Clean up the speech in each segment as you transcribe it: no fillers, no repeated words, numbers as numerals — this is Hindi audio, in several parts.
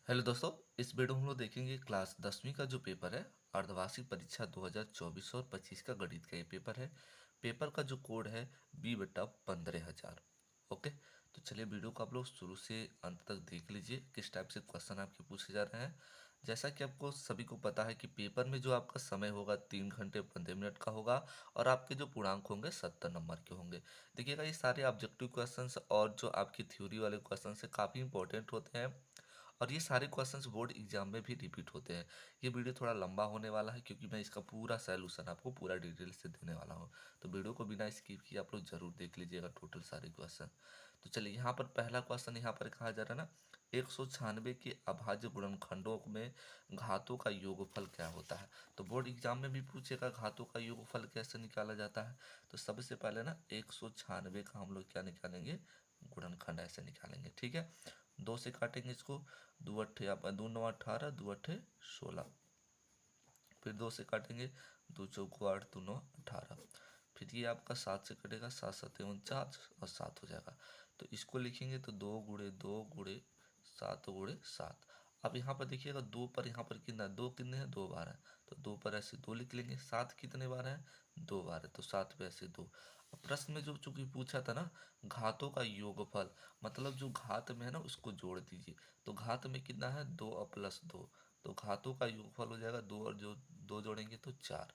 हेलो दोस्तों। इस वीडियो में हम लोग देखेंगे क्लास 10वीं का जो पेपर है अर्धवार्षिक परीक्षा 2024 और 25 का गणित का ये पेपर है। पेपर का जो कोड है B/15,000। ओके, तो चलिए वीडियो को आप लोग शुरू से अंत तक देख लीजिए किस टाइप से क्वेश्चन आपके पूछे जा रहे हैं। जैसा कि आपको सभी को पता है कि पेपर में जो आपका समय होगा 3 घंटे 15 मिनट का होगा और आपके जो पूर्णांक होंगे 70 नंबर के होंगे। देखिएगा ये सारे ऑब्जेक्टिव क्वेश्चंस और जो आपकी थ्योरी वाले क्वेश्चन है काफ़ी इंपॉर्टेंट होते हैं और ये सारे क्वेश्चंस बोर्ड एग्जाम में भी रिपीट होते हैं। ये वीडियो थोड़ा लंबा होने वाला है क्योंकि मैं इसका पूरा सॉल्यूशन आपको पूरा डिटेल से देने वाला हूँ। तो वीडियो को बिना स्किप किए आप लोग जरूर देख लीजिएगा टोटल सारे क्वेश्चन। तो चलिए यहाँ पर पहला क्वेश्चन यहाँ पर कहा जा रहा है ना, 196 के अभाज्य गुणनखंडों में घातों का योगफल क्या होता है। तो बोर्ड एग्जाम में भी पूछेगा घातों का योगफल कैसे निकाला जाता है। तो सबसे पहले ना 196 का हम लोग क्या निकालेंगे, गुणनखंड ऐसे निकालेंगे। ठीक है, दो से काटेंगे इसको, दो अट्ठे आप दो नौ 18, दो अट्ठे 16। फिर दो से काटेंगे, दो चौको 8, दो नौ 18। फिर ये आपका 7 से कटेगा, 7 7 49 और 7 हो जाएगा। तो इसको लिखेंगे तो 2 × 2 × 7 × 7। अब यहाँ पर देखिएगा दो पर यहाँ पर कितना, दो कितने हैं, 2 बार है। तो दो पर ऐसे दो लिख लेंगे। 7 कितने बार है, 2 बार है, तो 7 पे ऐसे दो। अब प्रश्न में जो चूंकि पूछा था ना घातों का योगफल, मतलब जो घात में है ना उसको जोड़ दीजिए। तो घात में कितना है, 2 और प्लस 2। तो घातों का योगफल हो जाएगा 2 और जो 2 जोड़ेंगे तो 4।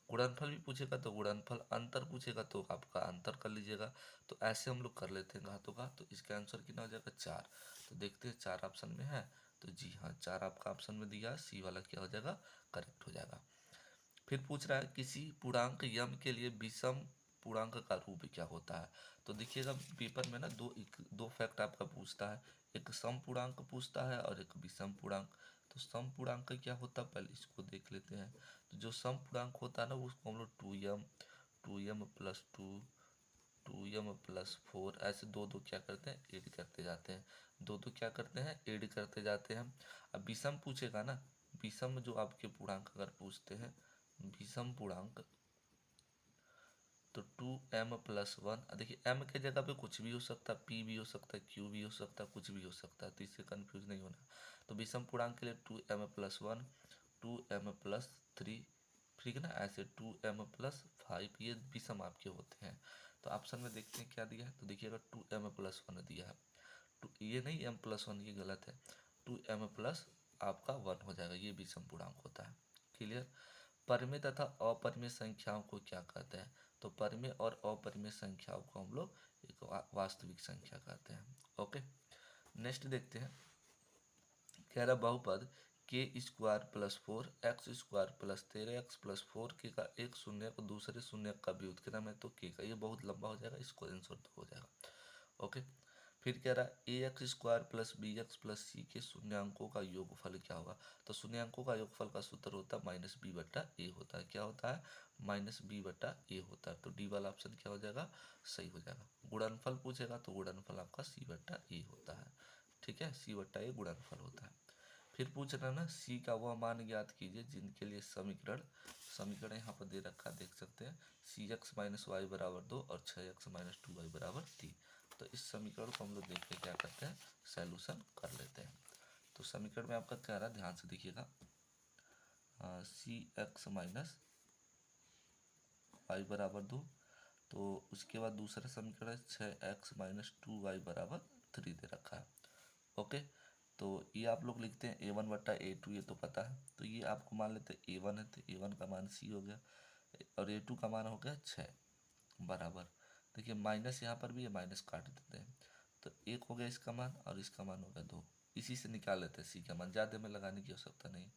गुणनफल भी पूछेगा तो गुणनफल, अंतर पूछेगा तो आपका अंतर कर लीजिएगा। तो ऐसे हम लोग कर लेते हैं घातों का। तो इसका आंसर कितना हो जाएगा, 4। तो देखते हैं 4 ऑप्शन में है। तो जी हाँ, 4 आपका ऑप्शन में दिया, सी वाला क्या हो जाएगा, करेक्ट हो जाएगा। फिर पूछ रहा है किसी पूर्णांक यम के लिए विषम पूर्णांक का रूप क्या होता है। तो देखिएगा पेपर में ना दो फैक्ट आपका पूछता है, एक सम पूर्णांक पूछता है और एक विषम पूर्णांक। तो सम पूर्णांक क्या होता है पहले इसको देख लेते हैं। तो जो सम पूर्णांक होता है ना उसको हम लोग 2m + 2 2m + 4 ऐसे दो दो क्या करते हैं, ऐड करते जाते हैं। दो दो क्या करते हैं, ऐड करते जाते हैं। अब विषम पूछेगा ना, विषम जो आपके पूर्णांक अगर पूछते हैं विषम पूर्णांक, तो 2m + 1। देखिए m के जगह पे कुछ भी हो सकता है, p भी हो सकता है, q भी हो सकता है, कुछ भी हो सकता है, तो इससे कंफ्यूज नहीं होना। तो विषम पूर्णांक के लिए 2m + 1 2m + 3, ठीक है ना, ऐसे 2m + 5 ये विषम आपके होते हैं। तो ऑप्शन में देखते हैं क्या दिया है। तो देखिएगा 2m + 1 दिया है। ये नहीं m + 1, ये गलत है। 2m+ आपका 1 हो जाएगा, ये विषम पूर्णांक होता है। क्लियर। परिमेय तथा अपरिमेय संख्याओं को क्या कहते हैं। तो परिमेय और अपरिमेय संख्याओं को हम लोग एक वास्तविक संख्या कहते हैं। ओके, नेक्स्ट देखते हैं। कह रहा बहुपद k² + 4 x² + 13x + 4 k का एक शून्य और दूसरे शून्य का व्युत्क्रम है तो k का, ये बहुत लंबा हो जाएगा, इसको आंसर हो जाएगा। ओके, फिर कह रहा है ax² + bx + c के शून्यांकों का योगफल क्या होगा। तो शून्यांकों का योगफल का सूत्र होता है -b/a होता है। क्या होता है, -b/a होता है। तो डी वाला ऑप्शन क्या हो जाएगा, सही हो जाएगा। गुणनफल पूछेगा तो गुणनफल आपका c/a होता है। ठीक है, c/a गुणनफल होता है। फिर पूछ रहा है ना c का वह मान ज्ञात कीजिए जिनके लिए समीकरण समीकरण यहाँ पर दे रखा देख सकते हैं, cx - y = 2 और 6x - 2y = 3। तो इस समीकरण को हम लोग देख के क्या करते हैं, सॉल्यूशन कर लेते हैं। तो समीकरण में आपका क्या रहा, ध्यान से देखिएगा, cx - y = 2। तो उसके बाद दूसरा समीकरण है 6x - 2y = 3 दे रखा है। ओके, तो ये आप लोग लिखते हैं a1/a2, ये तो पता है। तो ये आपको मान लेते हैं a1 है, तो a1 का मान c हो गया और a2 का मान हो गया 6 बराबर। देखिए माइनस यहाँ पर भी है, माइनस काट देते हैं। तो एक हो गया इसका मान और इसका मान हो गया 2। इसी से निकाल लेते हैं c का मान, ज़्यादा में लगाने की आवश्यकता नहीं।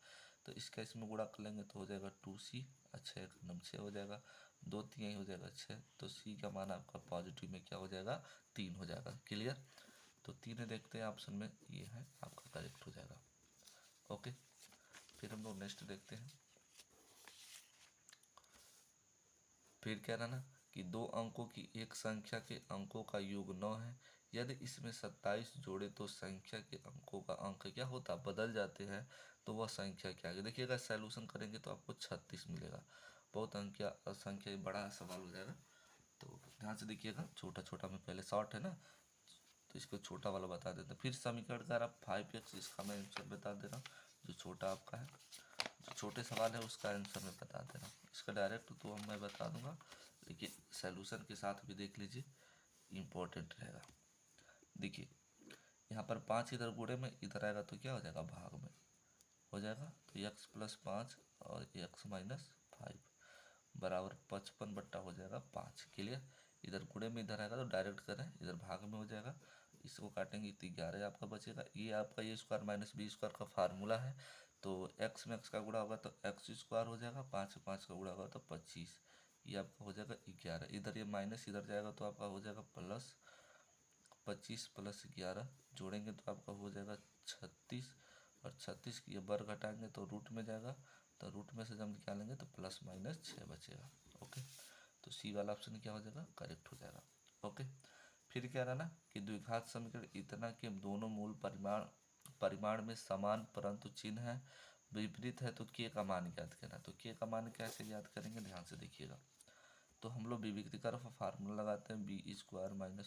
तो इसका इसमें गुणा कर लेंगे तो हो जाएगा 2c, 6 का 6 हो जाएगा, 2 3 हो जाएगा 6। तो c का मान आपका पॉजिटिव में क्या हो जाएगा, 3 हो जाएगा। क्लियर। तो 3 देखते हैं ऑप्शन में, ये है आपका करेक्ट हो जाएगा। ओके, फिर हम लोग नेक्स्ट देखते हैं। फिर कह रहा ना कि दो अंकों की एक संख्या के अंकों का योग 9 है, यदि इसमें 27 जोड़े तो संख्या के अंकों का अंक क्या होता, बदल जाते हैं, तो वह संख्या क्या है। देखिएगा सॉल्यूशन करेंगे तो आपको 36 मिलेगा। बहुत संख्या बड़ा सवाल हो जाएगा, तो ध्यान से देखिएगा। छोटा छोटा में पहले शॉर्ट है ना, तो इसको छोटा वाला बता देते हैं। फिर समीकरण का आप 5x, इसका मैं आंसर बता दे रहा हूँ, जो छोटा आपका है, जो छोटे सवाल है उसका आंसर मैं बता दे रहा हूँ। इसका डायरेक्ट तो मैं बता दूंगा, लेकिन सॉल्यूशन के साथ भी देख लीजिए, इम्पोर्टेंट रहेगा। देखिए यहाँ पर 5 इधर गुणे में इधर आएगा तो क्या हो जाएगा, भाग में हो जाएगा। तो x+5 और x-5 बराबर 55 हो जाएगा 5। क्लियर। इधर गुणे में इधर आएगा तो डायरेक्ट करें, इधर भाग में हो जाएगा, इसको काटेंगे तो 11 आपका बचेगा। ये आपका ये स्क्वायर माइनस बी स्क्वायर का फार्मूला है। तो x में x का गुणा होगा तो x² हो जाएगा, 5 5 का गुणा होगा तो 25, ये आपका हो जाएगा 11। इधर ये माइनस इधर जाएगा तो आपका हो जाएगा प्लस 25 + 11 जोड़ेंगे तो आपका हो जाएगा 36, और 36 की ये वर्ग घटाएंगे तो रूट में जाएगा, तो रूट में से जब निकालेंगे तो ±6 बचेगा। ओके, तो सी वाला ऑप्शन क्या हो जाएगा, करेक्ट हो जाएगा। ओके, फिर क्या रहा ना कि द्विघात समीकरण इतना कि दोनों मूल परिमाण में समान परंतु चिन्ह है विपरीत है, तो के का मान ज्ञात करना। तो के का मान कैसे ज्ञात करेंगे, ध्यान से देखिएगा। तो हम लोग विविक्तकर का फार्मूला लगाते हैं, b² -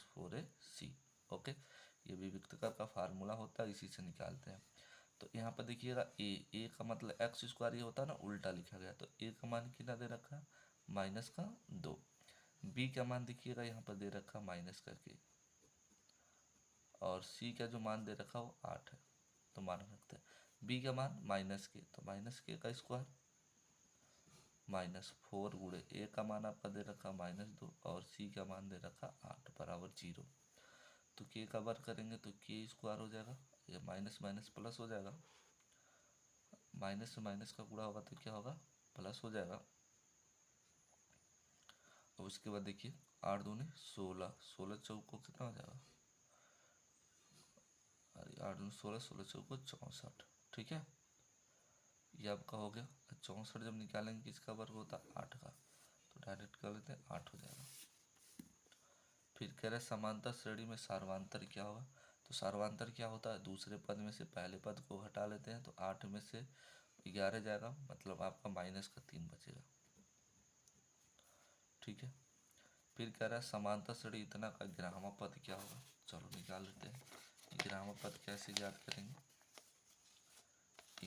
4ac। ओके, ये विविक्तकर का फार्मूला होता है, इसी से निकालते हैं। तो यहाँ पर देखिएगा ए का मतलब x² ये होता है ना, उल्टा लिखा गया। तो ए का मान कितना दे रखा है, -2। बी का मान देखिएगा यहाँ पर दे रखा माइनस करके, और सी का जो मान दे रखा वो 8 है, तो मान रखते हैं। बी का मान -k, तो -k का स्क्वायर -4 गुणे ए का मान आपका दे रखा -2 और सी का मान दे रखा 8 बराबर 0। तो के का वर्ग करेंगे तो k² हो जाएगा, ये माइनस माइनस प्लस हो जाएगा, माइनस से माइनस का गुणा होगा तो क्या होगा, प्लस हो जाएगा। और उसके बाद देखिए 8 दूनी 16, 16 चौको कितना हो जाएगा, अरे 8 दूनी 16, 16 चौको 64। ठीक है, ये आपका हो गया। 64 जब निकालेंगे किसका वर्ग होता है, 8 का, तो डायरेक्ट कर लेते हैं 8 हो जाएगा। फिर कह रहे समांतर श्रेणी में सार्वंतर क्या होगा। तो सार्वंतर क्या होता है, दूसरे पद में से पहले पद को हटा लेते हैं, तो 8 में से 11 जाएगा, मतलब आपका -3 बचेगा। ठीक है, फिर कह रहा है समांतर श्रेणी इतना का ग्राह्य पद क्या होगा। चलो निकाल लेते हैं, ग्राह्य पद कैसे ज्ञात करेंगे,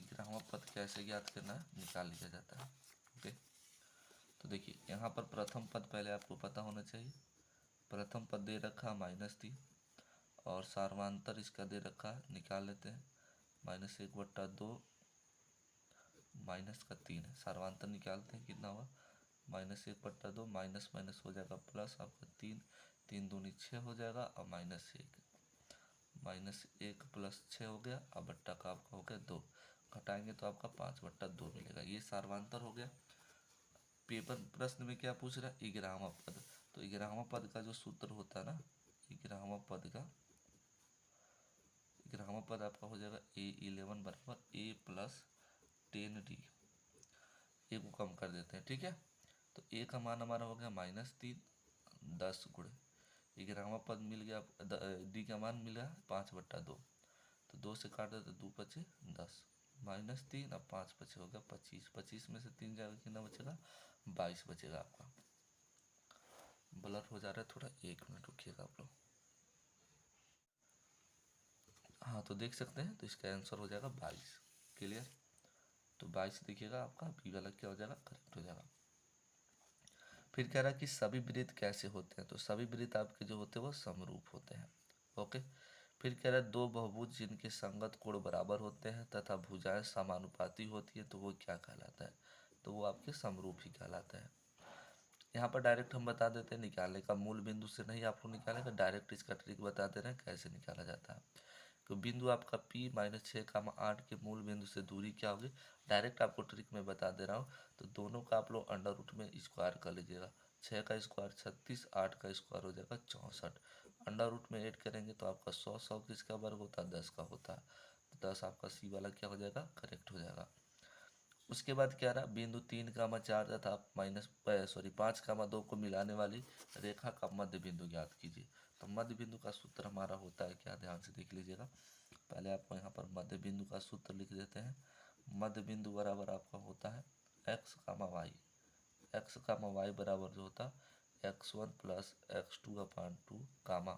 ग्राह्य पद कैसे ज्ञात करना है, निकाल लिया जाता है। ओके, तो देखिए यहाँ पर प्रथम पद पहले आपको पता होना चाहिए। प्रथम पद दे रखा -3 और सार्वंतर इसका दे रखा है, निकाल लेते हैं, -1/2 -3 है, सार्वंतर निकालते हैं कितना हुआ, -1/2 माइनस माइनस हो जाएगा प्लस आपका 3, 3 दूनी 6 हो जाएगा, और -1 + 6 हो गया, अब बट्टा का आपका हो गया 2, घटाएंगे तो आपका 5/2 मिलेगा। ये सार्वंतर हो गया। पेपर प्रश्न में क्या पूछ रहा है, ग्राह्य पद। तो ग्राह्य पद का जो सूत्र होता है ना, ग्राह्य पद का ग्राह्य पद आपका हो जाएगा A11 बराबर A + 10D। ए को कम कर देते हैं, ठीक है। तो ए का मान हमारा हो गया -3, 10 गुणे ग्राह्य पद मिल गया, डी का मान मिला 5/2, तो 2 से काट दे तो 2 बचे 10, -3 और 5 बचे हो गया 25, 25 में से 3 जाएगा कितना बचेगा, 22 बचेगा आपका। ब्लर हो जा रहा है थोड़ा, 1 मिनट रुकिएगा आप लोग। हाँ, तो देख सकते हैं, तो इसका आंसर हो जाएगा 22। क्लियर, तो 22 देखिएगा, आपका बी वाला क्या हो जाएगा, करेक्ट हो जाएगा। फिर कह रहा है कि सभी वृत्त कैसे होते हैं। तो सभी वृत्त आपके जो होते हैं वो समरूप होते हैं। ओके, फिर कह रहा है दो बहुभुज जिनके संगत कोण बराबर होते हैं तथा भुजाएं समानुपाती होती है, तो वो क्या कहलाता है, तो वो आपके समरूप ही कहलाता है। यहाँ पर डायरेक्ट हम बता देते हैं, निकालने का मूल बिंदु से नहीं आप लोग निकालेंगे, डायरेक्ट इसका ट्रिक बता दे रहे हैं कैसे निकाला जाता है। तो बिंदु आपका P -6, 8 के मूल बिंदु से दूरी क्या होगी, डायरेक्ट आपको ट्रिक में बता दे रहा हूँ। तो दोनों का आप लोग अंडर रूट में स्क्वायर कर लीजिएगा, 6 का स्क्वायर 36, 8 का स्क्वायर हो जाएगा 64, अंडर रूट में ऐड करेंगे तो आपका 100 किसका वर्ग होता है, 10 का होता है, तो 10 आपका सी वाला क्या हो जाएगा, करेक्ट हो जाएगा। उसके बाद क्या रहा, बिंदु 3, 4 तथा -5, 2 को मिलाने वाली रेखा का मध्य बिंदु ज्ञात कीजिए। तो मध्य बिंदु का सूत्र हमारा होता है क्या, ध्यान से देख लीजिएगा। पहले आपको यहाँ पर मध्य बिंदु का सूत्र लिख देते हैं। मध्य बिंदु बराबर आपका होता है x, y, x, y बराबर जो होता है x1 + x2/2 कामा,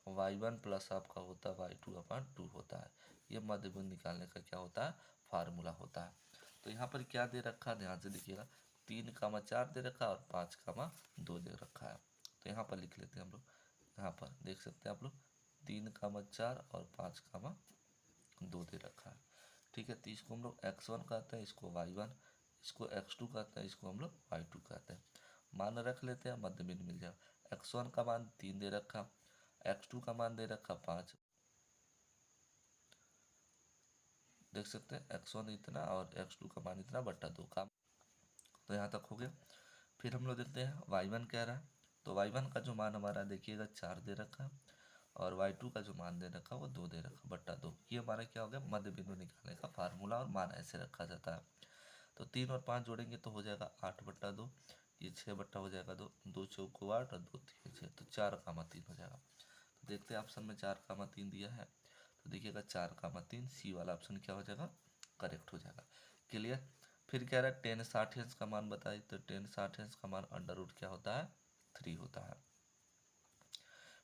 y1 प्लस आपका होता है y2/2 होता है। ये मध्य बिंदु निकालने का क्या होता है, फार्मूला होता है। तो यहाँ पर क्या दे रखा है, ध्यान से देखिएगा, 3,4 दे रखा है और 5,2 दे रखा है। तो यहाँ पर लिख लेते हैं हम लोग, यहाँ पर देख सकते हैं आप लोग 3,4 और 5,2 दे रखा है। ठीक है, तो इसको हम लोग x1 कहते हैं, इसको y1, इसको x2 कहते हैं, इसको हम लोग y2 कहते हैं। मान रख लेते हैं, मध्य बिंदु मिल जाएगा। x1 का मान 3 दे रखा, x2 का मान दे रखा 5, देख सकते हैं x1 इतना और x2 का मान इतना बटा 2 का। तो यहाँ तक हो गया। फिर हम लोग देखते हैं y1 कह रहा है, तो y1 का जो मान हमारा देखिएगा 4 दे रखा और y2 का जो मान दे रखा वो 2 दे रखा बटा 2। ये हमारा क्या हो गया, मध्य बिंदु निकालने का फार्मूला, और मान ऐसे रखा जाता है। तो 3 और 5 जोड़ेंगे तो हो जाएगा 8/2, ये 6 बट्टा हो जाएगा 2, 2 चौको 8 और 2 3 6, तो 4,3 हो जाएगा। तो देखते हैं ऑप्शन में 4,3 दिया है, तो देखिएगा 4,3, सी वाला ऑप्शन क्या हो जाएगा, करेक्ट हो जाएगा। क्लियर। फिर कह रहा है टेन 60 का मान बताइए, तो टेन 60 का मान अंडर रूट क्या होता है, 3 होता है।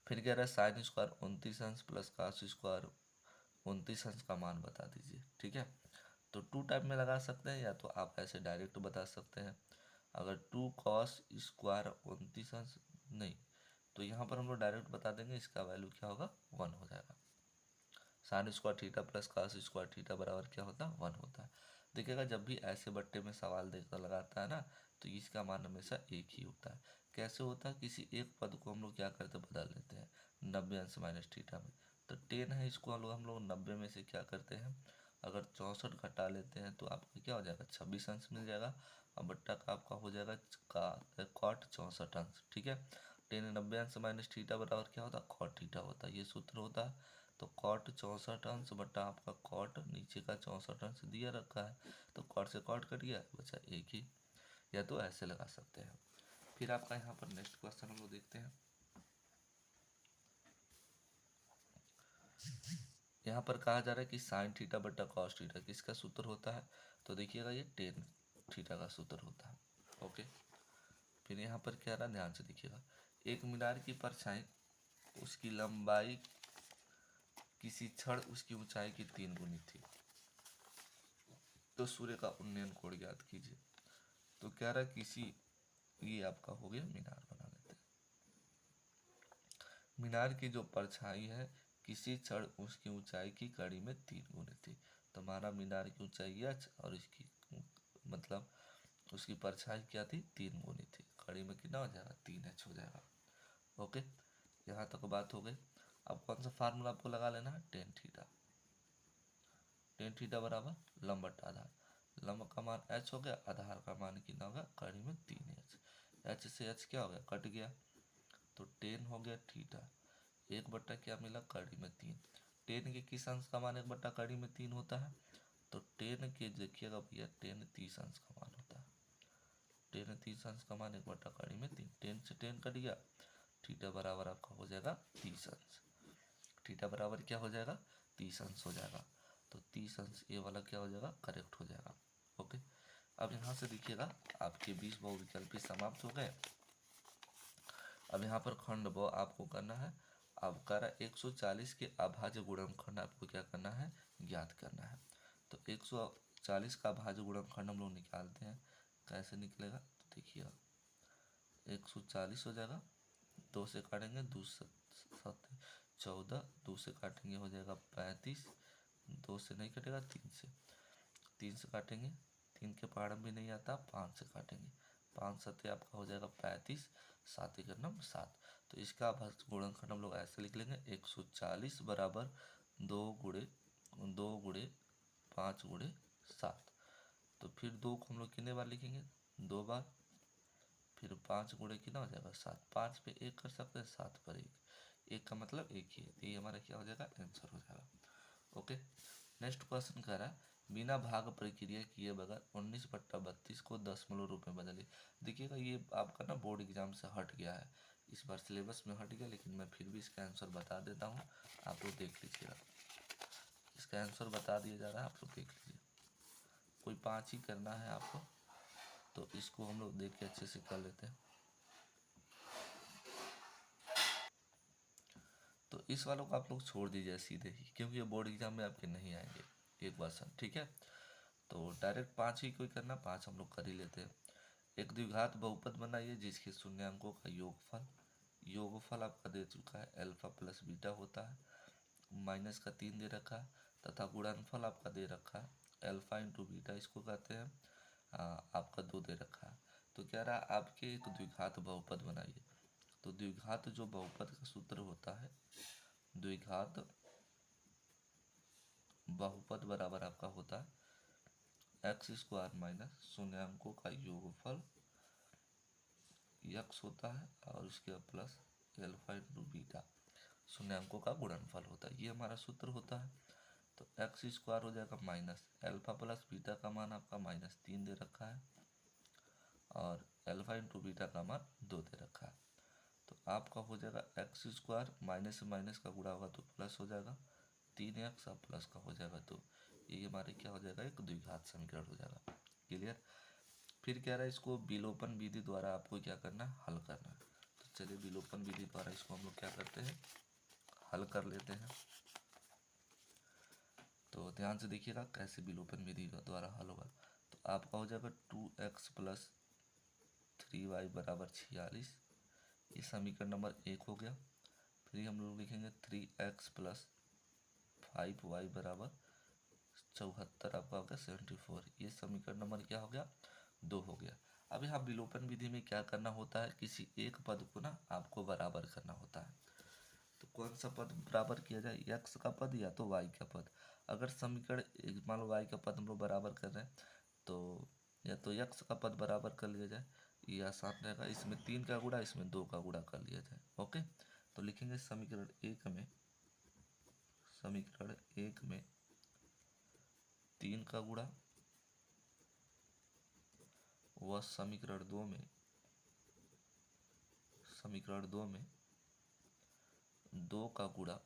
फिर कह रहा है sine square 29 plus cos square 29 का मान बता दीजिए। ठीक है, तो 2 टाइप में लगा सकते हैं, या तो आप ऐसे डायरेक्ट बता सकते हैं। अगर 2 कॉस स्क्वायर 29 नहीं, तो यहाँ पर हम लोग डायरेक्ट बता देंगे, इसका वैल्यू क्या होगा, 1 हो जाएगा। Sine square theta plus cos square theta बराबर क्या होता है, 1 होता है। देखिएगा जब भी ऐसे बट्टे में सवाल देखकर लगाता है ना, तो इसका मान हमेशा एक ही होता है। कैसे होता है, किसी एक पद को हम लोग क्या करते हैं, बदल लेते हैं 90 अंश माइनस थीटा में। तो 10 है, इसको हम लोग 90 में से क्या करते हैं, अगर 64 घटा लेते हैं तो आपका क्या हो जाएगा, 26 अंश मिल जाएगा, और बट्टा का आपका हो जाएगा कॉट 64 अंश। ठीक है, 10 90 अंश माइनस थीटा बराबर क्या होता है, कॉट थीटा होता है, ये सूत्र होता है। तो कॉट 64 अंश बटा आपका कॉट नीचे का 64 अंश दिया रखा है, तो कॉट से कॉट कट गया, बचा एक ही। या तो ऐसे लगा सकते हैं। फिर आपका यहाँ पर नेक्स्ट क्वेश्चन हम लोग देखते हैं। यहाँ पर कहा जा रहा है कि साइन थीटा बटा कॉस थीटा किसका सूत्र होता है, तो देखिएगा ये टेन थीटा का सूत्र होता है। ओके, फिर यहाँ पर क्या रहा, ध्यान से देखिएगा, एक मीनार की परछाई उसकी लंबाई किसी क्षण उसकी ऊंचाई की 3 गुनी थी, तो सूर्य का उन्नयन कोण ज्ञात कीजिए। तो क्या रहा, किसी, ये आपका हो गया, मीनार बना लेते हैं। मीनार की जो परछाई है किसी क्षण उसकी ऊंचाई की कड़ी में 3 गुनी थी। तो हमारा मीनार की ऊंचाई h और इसकी मतलब उसकी परछाई क्या थी, 3 गुनी थी। कड़ी में कितना हो जाएगा, 3h हो जाएगा। ओके, यहाँ तक बात हो गई। अब कौन सा फार्मूला आपको लगा लेना है, टेन थीटा। टेन थीटा बराबर लंब बटा आधार, लंब का मान h हो गया, आधार का मान कितना होगा, कड़ी में 3h, h से h क्या हो गया, कट गया, तो टेन हो गया थीटा, एक बट्टा क्या मिला, कड़ी में 3। टेन के किस अंश का मान एक बट्टा कड़ी में 3 होता है, तो टेन के देखिएगा भैया, टेन 30 अंश का मान होता है। टेन 30 अंश का मान एक बट्टा कड़ी में 3, टेन से टेन कट गया, थीटा बराबर आपका हो जाएगा 30 अंश। थीटा बराबर क्या हो जाएगा, 30 अंश हो जाएगा। तो 30 अंश ये वाला क्या हो जाएगा, करेक्ट हो जाएगा। ओके, अब यहाँ से देखिएगा आपके 20 बहुविकल्पी समाप्त हो गए। अब यहाँ पर खंड ब आपको करना है। अब कह रहा 140 के अभाज्य गुणनखंड आपको क्या करना है, ज्ञात करना है। तो 140 का अभाज्य गुणनखंड हम लोग निकालते हैं, कैसे निकलेगा, तो देखिएगा 140 हो जाएगा, 2 से काटेंगे 2 7 14, 2 से काटेंगे हो जाएगा 35, 2 से नहीं कटेगा, 3 से काटेंगे, 3 के पहाड़ भी नहीं आता, 5 से काटेंगे, 5 सत्ते आपका हो जाएगा 35, 7 एक नंबर 7। तो इसका गुणनखंड हम लोग ऐसे लिख लेंगे, 140 बराबर 2 गुणे 5 गुणे 7। तो फिर 2 को हम लोग कितने बार लिखेंगे, 2 बार, फिर 5 गुणे कितना हो जाएगा 7, 5 पे 1 कर सकते हैं, 7 पर 1 का मतलब 1 ही है, तो ये हमारा क्या हो जाएगा, आंसर हो जाएगा। ओके, नेक्स्ट क्वेश्चन कह रहा है बिना भाग प्रक्रिया किए बगैर 19/32 को दशमलव रूप में बदलिए। देखिएगा ये आपका ना बोर्ड एग्जाम से हट गया है, इस बार सिलेबस में हट गया, लेकिन मैं फिर भी इसका आंसर बता देता हूँ, आप लोग देख लीजिएगा। इसका आंसर बता दिया जा रहा है, आप लोग देख लीजिए। कोई 5 ही करना है आपको, तो इसको हम लोग देख के अच्छे से कर लेते हैं। तो इस वालों को आप लोग छोड़ दीजिए सीधे ही, क्योंकि ये बोर्ड एग्जाम में आपके नहीं आएंगे ये क्वेश्चन, ठीक है। तो डायरेक्ट 5 ही कोई करना, 5 हम लोग कर ही लेते हैं। एक द्विघात बहुपद बनाइए जिसके शून्यांकों का योगफल आपका दे चुका है अल्फा प्लस बीटा होता है, माइनस का 3 दे रखा है, तथा गुणनफल आपका दे रखा है अल्फा इंटू बीटा, इसको कहते हैं आपका 2 दे रखा है। तो कह रहा है आपके एक द्विघात बहुपद बनाइए। तो द्विघात जो बहुपद का सूत्र होता है, द्विघात बहुपद बराबर आपका होता है एक्स स्क्वायर माइनस शून्यांकों का योगफल यक्स होता है और उसके बाद प्लस एल्फा इंटू बीटा शून्यांकों का गुणनफल होता है, ये हमारा सूत्र होता है। तो एक्स स्क्वायर हो जाएगा माइनस एल्फा प्लस बीटा का मान आपका -3 दे रखा है और एल्फा इंटू बीटा का मान 2 दे रखा है। तो आपका हो जाएगा एक्स स्क्वायर माइनस से माइनस का गुणा होगा तो प्लस हो जाएगा 3x और प्लस का हो जाएगा, तो ये हमारे क्या हो जाएगा, एक द्विघात समीकरण हो जाएगा। क्लियर। फिर कह रहा है इसको विलोपन विधि द्वारा आपको क्या करना है, हल करना है। तो चलिए विलोपन विधि द्वारा इसको हम लोग क्या करते हैं, हल कर लेते हैं। तो ध्यान से देखिएगा कैसे विलोपन विधि द्वारा हल होगा। तो आपका हो जाएगा 2x प्लस 3y बराबर 46, ये समीकरण नंबर 1 हो गया। फिर हम लोग लिखेंगे 3x प्लस 5y बराबर 74, आपका हो गया 74, ये समीकरण नंबर क्या हो गया, 2 हो गया। अब यहाँ विलोपन विधि में क्या करना होता है, किसी एक पद को ना आपको बराबर करना होता है। तो कौन सा पद बराबर किया जाए, x का पद या तो y का पद। अगर समीकरण मान लो y का पद हम लोग बराबर कर रहे हैं तो या तो x का पद बराबर कर लिया जाए, ये आसान रहेगा। इसमें 3 का गुणा, इसमें 2 का गुणा कर लिया जाए। ओके, तो लिखेंगे समीकरण एक में 3 का गुणा व समीकरण दो में 2 का गुणा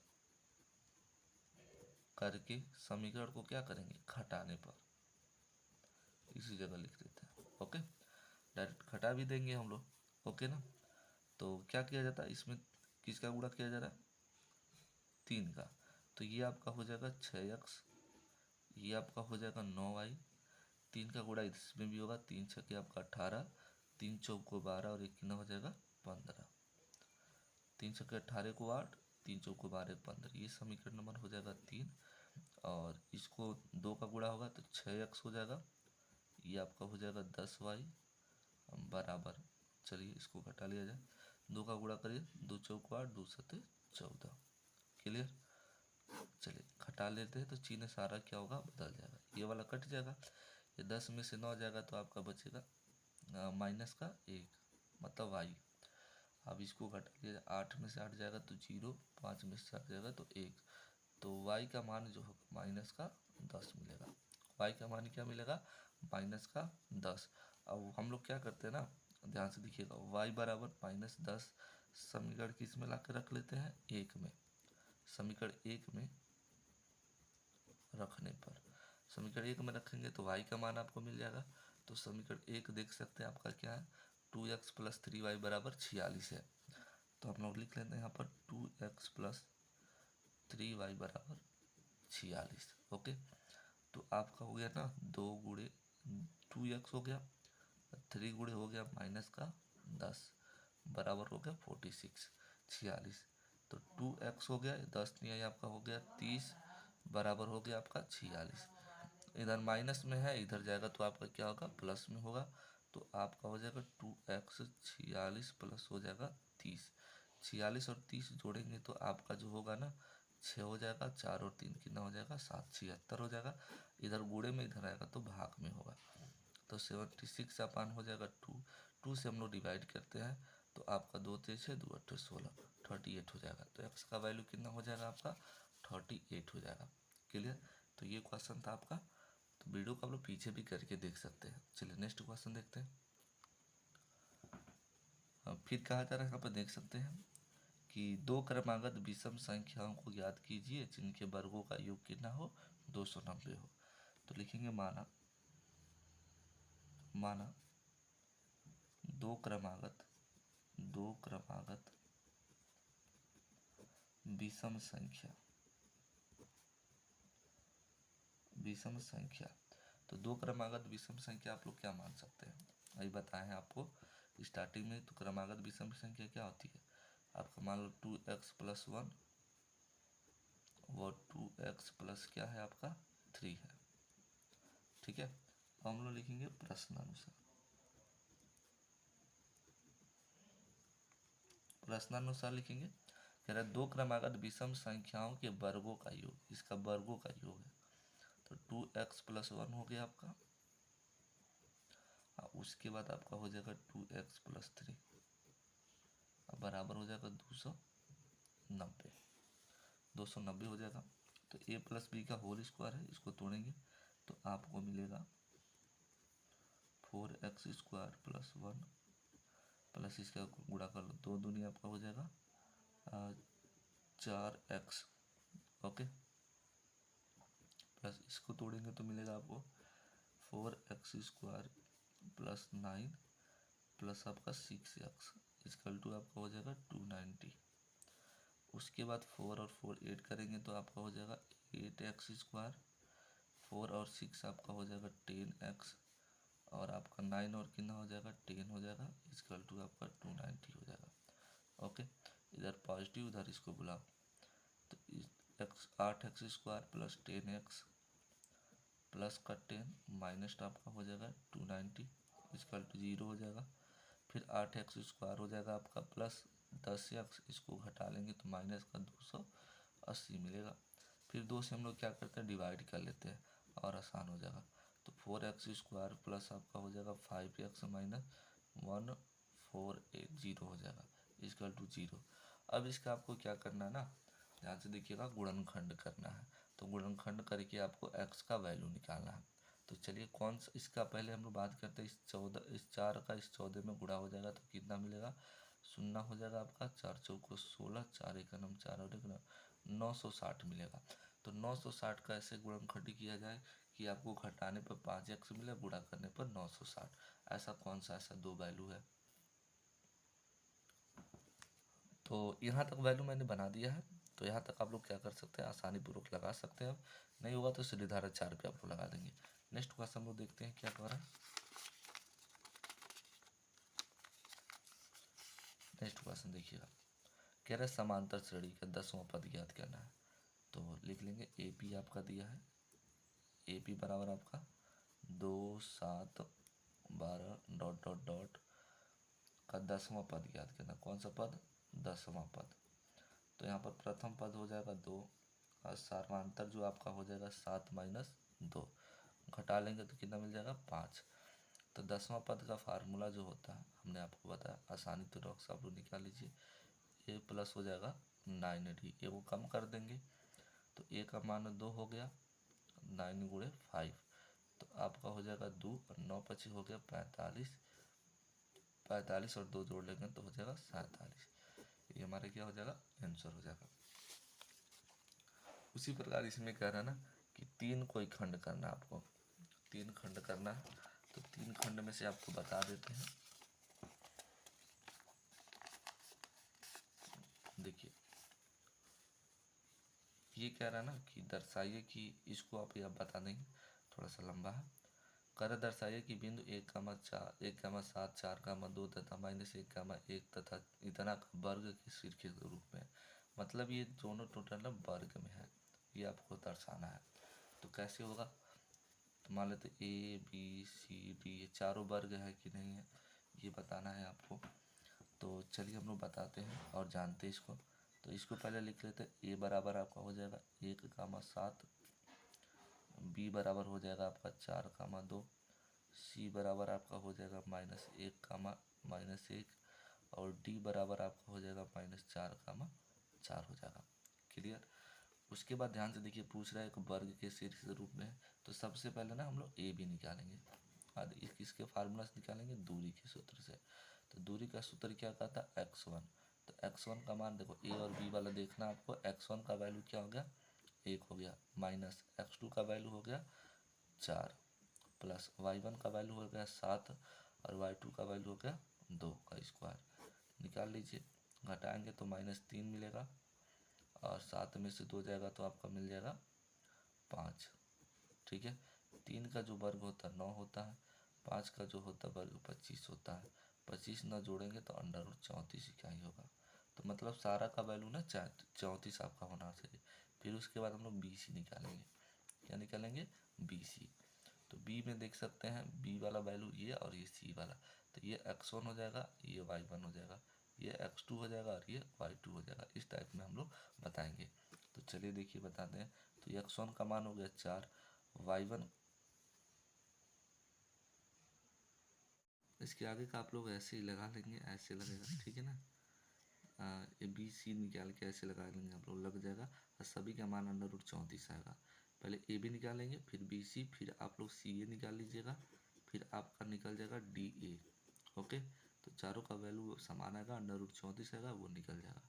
करके समीकरण को क्या करेंगे, घटाने पर इसी जगह लिख देते हैं। ओके, डायरेक्ट घटा भी देंगे हम लोग, ओके ना। तो क्या किया जाता है, इसमें किसका गुणा किया जा रहा है, 3 का। तो ये आपका हो जाएगा 6x, ये आपका हो जाएगा 9y, 3 का गुणा इसमें भी होगा, 3 छके आपका 18, 3 चौक को 12 और 1 कितना हो जाएगा 15, 3 छके 18 को 8, 3 चौक को 12 15, ये समीकरण नंबर हो जाएगा 3। और इसको 2 का गुणा होगा तो 6x हो जाएगा, ये आपका हो जाएगा 10y बराबर, चलिए इसको घटा लिया जाए, 2 का गुणा करिए, 2 चौक 8, 2 सते 14। क्लियर। चलिए घटा लेते हैं तो चिन्ह सारा क्या होगा, बदल जाएगा, ये वाला कट जाएगा, ये 10 में से 9 जाएगा तो आपका बचेगा माइनस का 1 मतलब y। अब इसको घटा लिया, 8 में से 8 जाएगा तो 0, 5 में से 8 जाएगा तो 1, तो y का मान जो होगा माइनस का 10 मिलेगा। y का मान क्या मिलेगा, माइनस का 10। अब हम लोग क्या करते हैं ना, ध्यान से देखिएगा, y बराबर -10 समीकरण किस में ला के रख लेते हैं, 1 में। समीकरण 1 में रखने पर, समीकरण 1 में रखेंगे तो y का मान आपको मिल जाएगा। तो समीकरण 1 देख सकते हैं आपका क्या है, 2x प्लस 3y बराबर 46 है। तो हम लोग लिख लेते हैं यहाँ पर 2x प्लस 3y बराबर 46। ओके, तो आपका हो गया ना 2 गुणे 2x हो गया, 3 गुणे हो गया माइनस का 10 बराबर हो गया 46, 46। तो 2x हो गया, 10 नहीं है आपका हो गया 30 बराबर हो गया आपका 46। इधर माइनस में है, इधर जाएगा तो आपका क्या होगा, प्लस में होगा। तो आपका हो जाएगा 2x 46 प्लस हो जाएगा 30, 46 और 30 जोड़ेंगे तो आपका जो होगा ना 6 हो जाएगा, 4 और 3 कितना हो जाएगा 7, 76 हो जाएगा। इधर गुणे में इधर आएगा तो भाग में होगा, तो 76 अपान हो जाएगा 2 से हम लोग डिवाइड करते हैं तो आपका 2 3 6 2 8 16 38 हो जाएगा। तो x का वैल्यू कितना हो जाएगा आपका 38 हो जाएगा। क्लियर। तो ये क्वेश्चन था आपका, तो वीडियो को आप लोग पीछे भी करके देख सकते हैं। चलिए नेक्स्ट क्वेश्चन देखते हैं। फिर कहा जा रहा है यहाँ पर देख सकते हैं कि 2 क्रमागत विषम संख्याओं को याद कीजिए जिनके वर्गों का योग कितना हो, 290 हो। तो लिखेंगे माना 2 क्रमागत विषम संख्या तो दो क्रमागत विषम संख्या आप लोग क्या मान सकते हैं, वही बताए हैं आपको स्टार्टिंग में। तो क्रमागत विषम संख्या क्या होती है, आपका मान लो 2x+1 वो 2x प्लस क्या है आपका 3 है, ठीक है। तो हम लोग लिखेंगे प्रश्नानुसार लिखेंगे। कह रहा है दो क्रमागत विषम संख्याओं के वर्गों का योग, इसका वर्गों का योग है। तो 2x+1 हो गया आपका, उसके बाद आपका हो जाएगा 2x+3 बराबर हो जाएगा 290 हो जाएगा। तो a+b का होल स्क्वायर है, इसको तोड़ेंगे तो आपको मिलेगा 4x² + 1 प्लस इसका गुणा कर लो, 2 दूनी आपका हो जाएगा 4x, ओके। प्लस इसको तोड़ेंगे तो मिलेगा आपको 4x² + 9 प्लस आपका 6x इक्वल टू आपका हो जाएगा 290। उसके बाद 4 और 4 ऐड करेंगे तो आपका हो जाएगा 8x², 4 और 6 आपका हो जाएगा 10x और आपका 9 और कितना हो जाएगा 10 हो जाएगा, इक्वल टू आपका 290 हो जाएगा, ओके। इधर पॉजिटिव उधर इसको बुलाओ तो 8x² + 10x प्लस का 10 माइनस आपका हो जाएगा 290 इक्वल टू 0 हो जाएगा। फिर 8x² हो जाएगा आपका प्लस 10x, इसको घटा लेंगे तो माइनस का 280 मिलेगा। फिर 2 से हम लोग क्या करते हैं डिवाइड कर लेते हैं और आसान हो जाएगा। तो 4x² प्लस आपका हो जाएगा 5x माइनस 1480 हो जाएगा इक्वल टू 0। अब इसका आपको क्या करना है ना, ध्यान से देखिएगा, गुणनखंड करना है। तो गुणनखंड करके आपको x का वैल्यू निकालना है। तो चलिए कौन सा, इसका पहले हम लोग बात करते हैं इस 4 का इस 14 में गुणा हो जाएगा तो कितना मिलेगा, 0 हो जाएगा आपका, 4 चौको 16, 4 एक 4 और 1 960 मिलेगा। तो 960 का ऐसे गुणनखंड किया जाए कि आपको घटाने पर 5x मिले, गुणा करने पर 960। ऐसा कौन सा ऐसा दो वैल्यू है। तो यहाँ तक वैल्यू मैंने बना दिया है। तो यहाँ तक आप लोग क्या कर सकते हैं, आसानी पूर्वक लगा सकते हैं। अब नहीं होगा तो सीधी धारा 4 पे आप लोग लगा देंगे। नेक्स्ट क्वेश्चन हम लोग देखते हैं क्या कह रहा है। नेक्स्ट क्वेश्चन देखिएगा, कह रहा है समांतर श्रेणी का 10वां पद ज्ञात करना है। तो लिख लेंगे AP आपका दिया है, AP बराबर आपका 2 7 12 डॉट डॉट डॉट का 10वां पद ज्ञात करना। कौन सा पद, 10वां पद। तो यहाँ पर प्रथम पद हो जाएगा 2 और सार्वधातुक जो आपका हो जाएगा 7 माइनस 2, घटा लेंगे तो कितना मिल जाएगा 5। तो 10वां पद का फार्मूला जो होता है हमने आपको बताया, आसानी तो रॉक्स आप लोग निकाल लीजिए। ए प्लस हो जाएगा 9d, ए को कम कर देंगे तो ए का मान 2 हो गया, 9 गुणे 5 तो आपका हो जाएगा 2 और 9 पची हो गया 45, 45 और 2 जोड़ लेंगे तो हो जाएगा 47। ये हमारे क्या हो जाएगा आंसर हो जाएगा। उसी प्रकार इसमें कह रहा है ना कि 3 कोई खंड करना, आपको 3 खंड करना है। तो 3 खंड में से आपको बता देते हैं। देखिए ये कह रहा है ना कि दर्शाइए कि इसको आप ये बता देंगे, थोड़ा सा लंबा है। कर दर्शाइए कि बिंदु 1,4 1,7 4,2 तथा -1,1 तथा इतना का वर्ग के शीर्ष के रूप में, मतलब ये दोनों टोटल वर्ग में है, ये आपको दर्शाना है। तो कैसे होगा, तो मान लेते ABCD ये चारों वर्ग है कि नहीं है, ये बताना है आपको। तो चलिए हम लोग बताते हैं और जानते हैं इसको। तो इसको पहले लिख लेते हैं। A बराबर आपका हो जाएगा 1,7, B बराबर हो जाएगा आपका 4,2, C बराबर आपका हो जाएगा -1, और D बराबर आपका हो जाएगा -4,4 हो जाएगा। क्लियर। उसके बाद ध्यान से देखिए, पूछ रहा है एक वर्ग के शीर्ष के रूप में। तो सबसे पहले ना हम लोग ए बी निकालेंगे और इसके फार्मूला से निकालेंगे दूरी के सूत्र से। तो दूरी का सूत्र क्या कहता है x1। तो x1 का मान देखो, ए और बी वाला देखना आपको। x1 का वैल्यू क्या हो गया 1 हो गया, माइनस x2 का वैल्यू हो गया 4, प्लस y1 का वैल्यू हो गया 7 और y2 का वैल्यू हो गया 2 का स्क्वायर। निकाल लीजिए, घटाएंगे तो -3 मिलेगा और 7 में से 2 जाएगा तो आपका मिल जाएगा 5। ठीक है, 3 का जो वर्ग होता है 9 होता है, 5 का जो होता है वर्ग 25 होता है। 25 ना जोड़ेंगे तो अंडर रूट 34 इकाई होगा। तो मतलब सारा का वैल्यू ना 34 आपका होना चाहिए। फिर उसके बाद हम लोग BC निकालेंगे। क्या निकालेंगे? BC। तो बी में देख सकते हैं बी वाला वैल्यू ये और ये सी वाला, तो ये x1 हो जाएगा, ये y1 हो जाएगा, ये x2 हो जाएगा और ये y2 हो जाएगा। इस टाइप में हम लोग बताएंगे। तो चलिए देखिए बताते हैं। तो ये x1 का मान हो गया 4, y1 इसके आगे का आप लोग ऐसे ही लगा लेंगे, ऐसे लगेगा, ठीक है ना। ये BC निकाल के ऐसे लगा लेंगे आप लोग, लग जाएगा। और सभी का मान अंडर रूट 34 आएगा। पहले AB निकालेंगे, फिर BC, फिर आप लोग CA निकाल लीजिएगा, फिर आपका निकल जाएगा DA। ओके, तो चारों का वैल्यू समान आएगा, अंडर रूट 34 आएगा, वो निकल जाएगा।